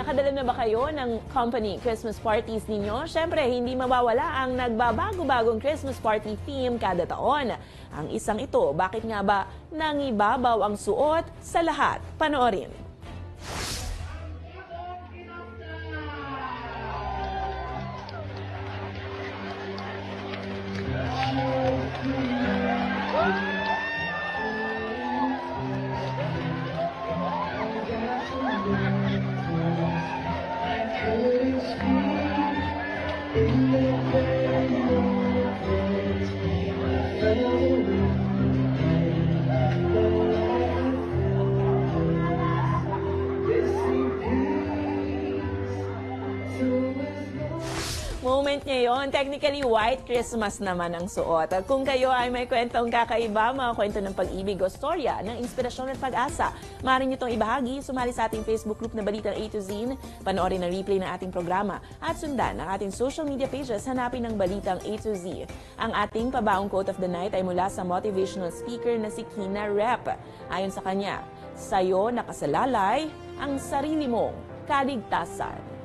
Nakadala na ba kayo ng company Christmas parties ninyo? Siyempre, hindi mawawala ang nagbabago-bagong Christmas party theme kada taon. Ang isang ito, bakit nga ba nangibabaw ang suot sa lahat? Panoorin. Moment niya yun. Technically, white Christmas naman ang suot. At kung kayo ay may kwentong kakaiba, mga kwento ng pag-ibig o storya ng inspirasyon at pag-asa, maaari niyo itong ibahagi. Sumali sa ating Facebook group na Balitang A to Z, panoorin ang replay ng ating programa, at sundan ang ating social media pages, hanapin ng Balitang A to Z. Ang ating pabaong quote of the night ay mula sa motivational speaker na si Kina Rep. Ayon sa kanya, "Sa'yo nakasalalay ang sarili mong kaligtasan."